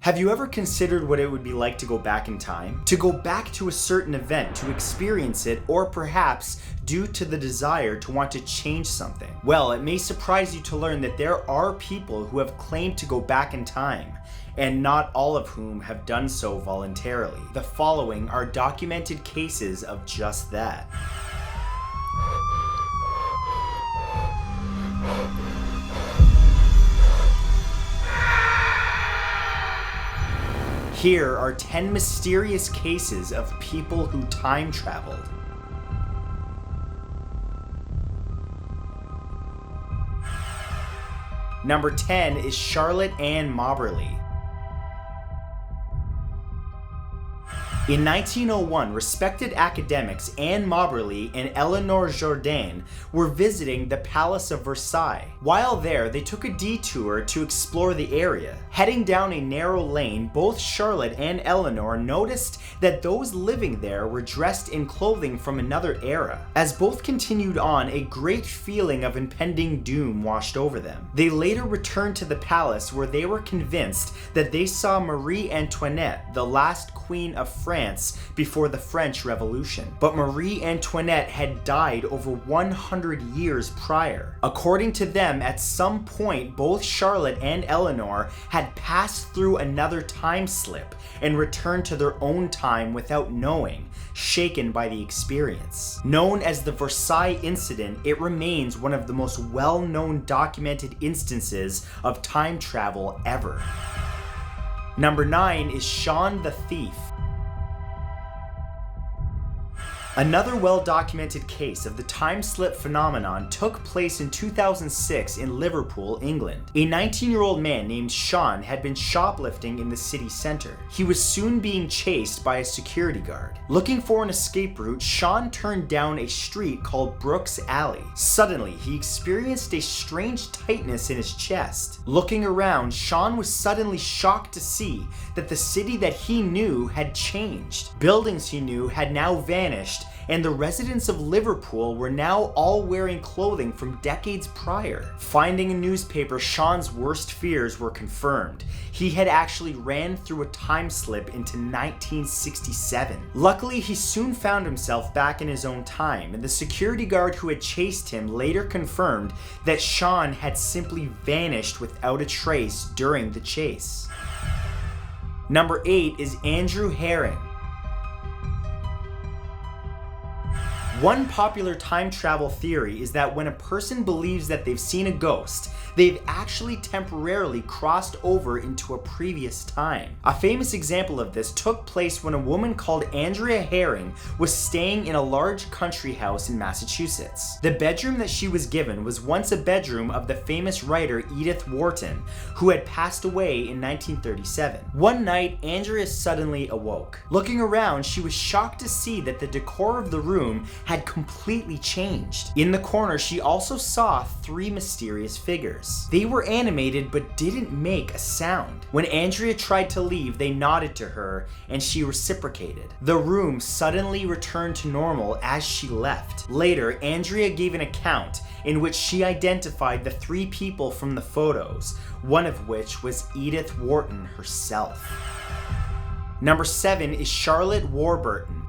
Have you ever considered what it would be like to go back in time? To go back to a certain event, to experience it, or perhaps due to the desire to want to change something? Well, it may surprise you to learn that there are people who have claimed to go back in time, and not all of whom have done so voluntarily. The following are documented cases of just that. Here are 10 mysterious cases of people who time traveled. Number 10 is Charlotte Ann Moberly. In 1901, respected academics Anne Moberly and Eleanor Jourdain were visiting the Palace of Versailles. While there, they took a detour to explore the area. Heading down a narrow lane, both Charlotte and Eleanor noticed that those living there were dressed in clothing from another era. As both continued on, a great feeling of impending doom washed over them. They later returned to the palace, where they were convinced that they saw Marie Antoinette, the last Queen of France before the French Revolution. But Marie Antoinette had died over 100 years prior. According to them, at some point, both Charlotte and Eleanor had passed through another time slip and returned to their own time without knowing, shaken by the experience. Known as the Versailles Incident, it remains one of the most well-known documented instances of time travel ever. Number 9 is Shaun the Thief. Another well-documented case of the time slip phenomenon took place in 2006 in Liverpool, England. A 19-year-old man named Shaun had been shoplifting in the city centre. He was soon being chased by a security guard. Looking for an escape route, Shaun turned down a street called Brooks Alley. Suddenly, he experienced a strange tightness in his chest. Looking around, Shaun was suddenly shocked to see that the city that he knew had changed. Buildings he knew had now vanished, and the residents of Liverpool were now all wearing clothing from decades prior. Finding a newspaper, Shaun's worst fears were confirmed. He had actually ran through a time slip into 1967. Luckily, he soon found himself back in his own time, and the security guard who had chased him later confirmed that Shaun had simply vanished without a trace during the chase. Number 8 is Andrew Herring. One popular time travel theory is that when a person believes that they've seen a ghost, they've actually temporarily crossed over into a previous time. A famous example of this took place when a woman called Andrea Herring was staying in a large country house in Massachusetts. The bedroom that she was given was once a bedroom of the famous writer Edith Wharton, who had passed away in 1937. One night, Andrea suddenly awoke. Looking around, she was shocked to see that the decor of the room had completely changed. In the corner, she also saw 3 mysterious figures. They were animated but didn't make a sound. When Andrea tried to leave, they nodded to her and she reciprocated. The room suddenly returned to normal as she left. Later, Andrea gave an account in which she identified the 3 people from the photos, one of which was Edith Wharton herself. Number 7 is Charlotte Warburton.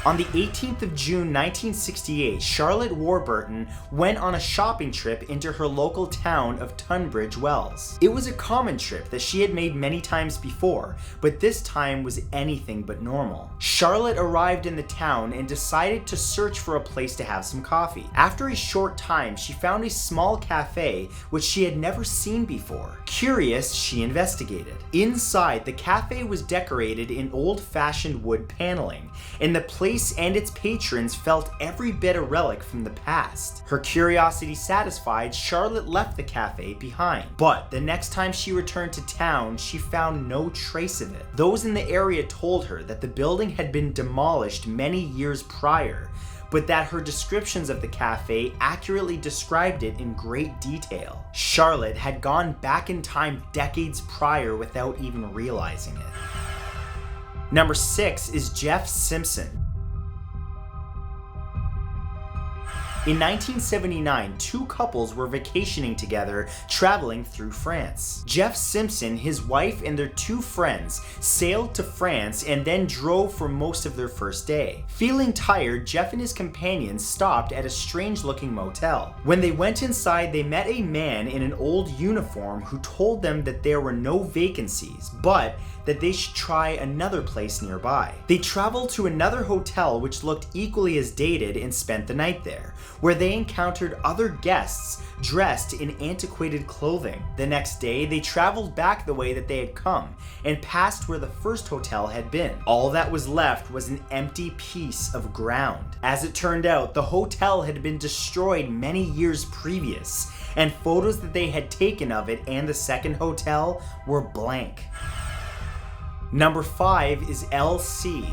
On the 18th of June 1968, Charlotte Warburton went on a shopping trip into her local town of Tunbridge Wells. It was a common trip that she had made many times before, but this time was anything but normal. Charlotte arrived in the town and decided to search for a place to have some coffee. After a short time, she found a small cafe which she had never seen before. Curious, she investigated. Inside, the cafe was decorated in old-fashioned wood paneling, and the place and its patrons felt every bit a relic from the past. Her curiosity satisfied, Charlotte left the cafe behind. But the next time she returned to town, she found no trace of it. Those in the area told her that the building had been demolished many years prior, but that her descriptions of the cafe accurately described it in great detail. Charlotte had gone back in time decades prior without even realizing it. Number 6 is Jeff Simpson. In 1979, two couples were vacationing together, traveling through France. Jeff Simpson, his wife, and their two friends sailed to France and then drove for most of their first day. Feeling tired, Jeff and his companions stopped at a strange-looking motel. When they went inside, they met a man in an old uniform who told them that there were no vacancies, but that they should try another place nearby. They traveled to another hotel which looked equally as dated and spent the night there, where they encountered other guests dressed in antiquated clothing. The next day, they traveled back the way that they had come and passed where the first hotel had been. All that was left was an empty piece of ground. As it turned out, the hotel had been destroyed many years previous, and photos that they had taken of it and the second hotel were blank. Number 5 is LC.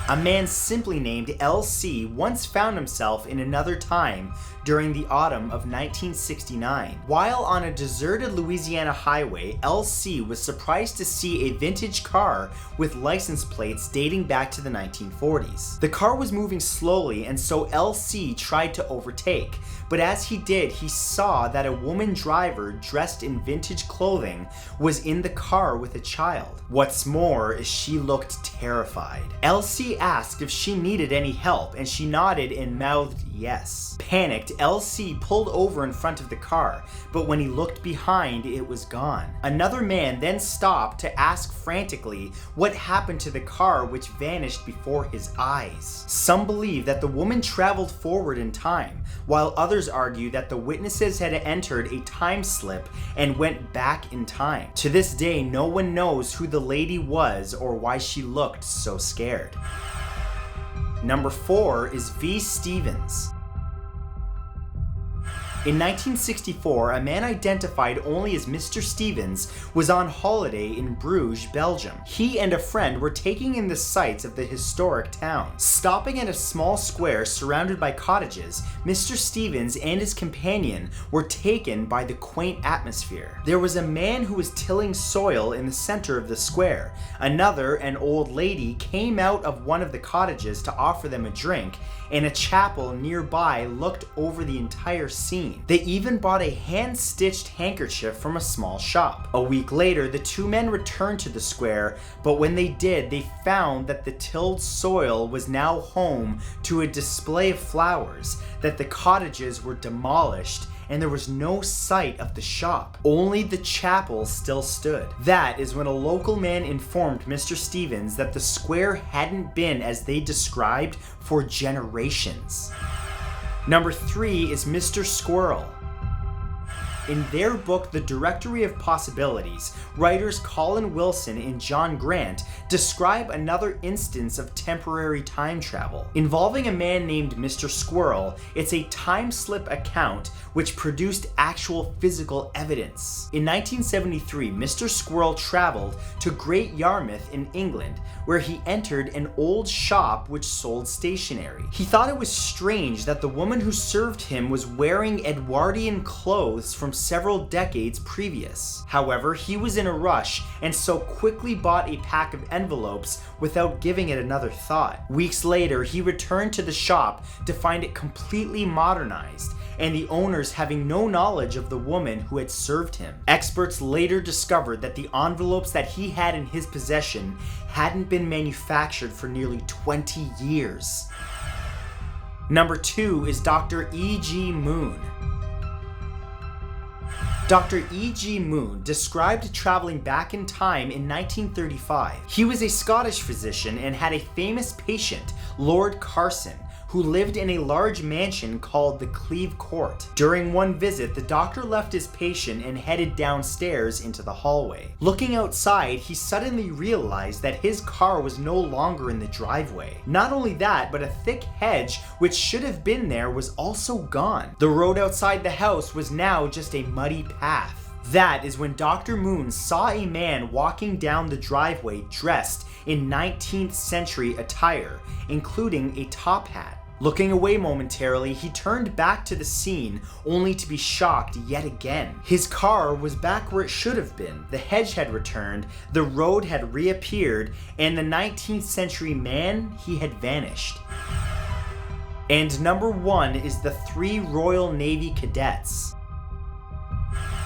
A man simply named LC once found himself in another time during the autumn of 1969. While on a deserted Louisiana highway, LC was surprised to see a vintage car with license plates dating back to the 1940s. The car was moving slowly, and so LC tried to overtake, but as he did, he saw that a woman driver dressed in vintage clothing was in the car with a child. What's more is she looked terrified. LC asked if she needed any help, and she nodded and mouthed yes. Panicked, LC pulled over in front of the car, but when he looked behind, it was gone. Another man then stopped to ask frantically what happened to the car which vanished before his eyes. Some believe that the woman traveled forward in time, while others argue that the witnesses had entered a time slip and went back in time. To this day, no one knows who the lady was or why she looked so scared. Number 4 is V. Stevens. In 1964, a man identified only as Mr. Stevens was on holiday in Bruges, Belgium. He and a friend were taking in the sights of the historic town. Stopping at a small square surrounded by cottages, Mr. Stevens and his companion were taken by the quaint atmosphere. There was a man who was tilling soil in the center of the square. Another, an old lady, came out of one of the cottages to offer them a drink, and a chapel nearby looked over the entire scene. They even bought a hand-stitched handkerchief from a small shop. A week later, the two men returned to the square, but when they did, they found that the tilled soil was now home to a display of flowers, that the cottages were demolished, and there was no sight of the shop. Only the chapel still stood. That is when a local man informed Mr. Stevens that the square hadn't been as they described for generations. Number 3 is Mr. Squirrel. In their book, The Directory of Possibilities, writers Colin Wilson and John Grant describe another instance of temporary time travel. Involving a man named Mr. Squirrel, it's a time slip account which produced actual physical evidence. In 1973, Mr. Squirrel traveled to Great Yarmouth in England, where he entered an old shop which sold stationery. He thought it was strange that the woman who served him was wearing Edwardian clothes from several decades previous. However, he was in a rush and so quickly bought a pack of envelopes without giving it another thought. Weeks later, he returned to the shop to find it completely modernized, and the owners having no knowledge of the woman who had served him. Experts later discovered that the envelopes that he had in his possession hadn't been manufactured for nearly 20 years. Number 2 is Dr. E.G. Moon. Dr. E.G. Moon described traveling back in time in 1935. He was a Scottish physician and had a famous patient, Lord Carson, who lived in a large mansion called the Cleeve Court. During one visit, the doctor left his patient and headed downstairs into the hallway. Looking outside, he suddenly realized that his car was no longer in the driveway. Not only that, but a thick hedge which should have been there was also gone. The road outside the house was now just a muddy path. That is when Dr. Moon saw a man walking down the driveway dressed in 19th century attire, including a top hat. Looking away momentarily, he turned back to the scene, only to be shocked yet again. His car was back where it should have been. The hedge had returned, the road had reappeared, and the 19th century man, he had vanished. And number 1 is the 3 Royal Navy Cadets.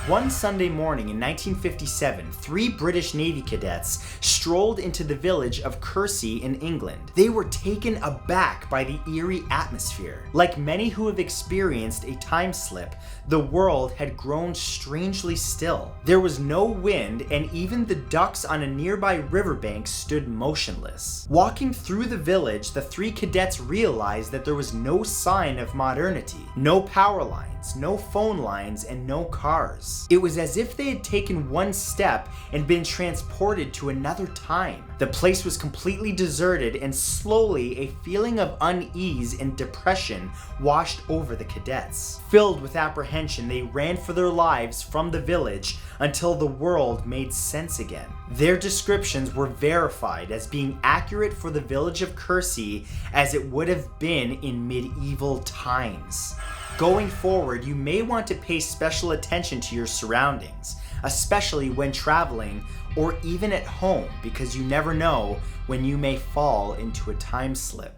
One Sunday morning in 1957, 3 British Navy cadets strolled into the village of Kersey in England. They were taken aback by the eerie atmosphere. Like many who have experienced a time slip, the world had grown strangely still. There was no wind, and even the ducks on a nearby riverbank stood motionless. Walking through the village, the 3 cadets realized that there was no sign of modernity. No power lines, no phone lines, and no cars. It was as if they had taken one step and been transported to another time. The place was completely deserted, and slowly a feeling of unease and depression washed over the cadets. Filled with apprehension, they ran for their lives from the village until the world made sense again. Their descriptions were verified as being accurate for the village of Kersey as it would have been in medieval times. Going forward, you may want to pay special attention to your surroundings, especially when traveling or even at home, because you never know when you may fall into a time slip.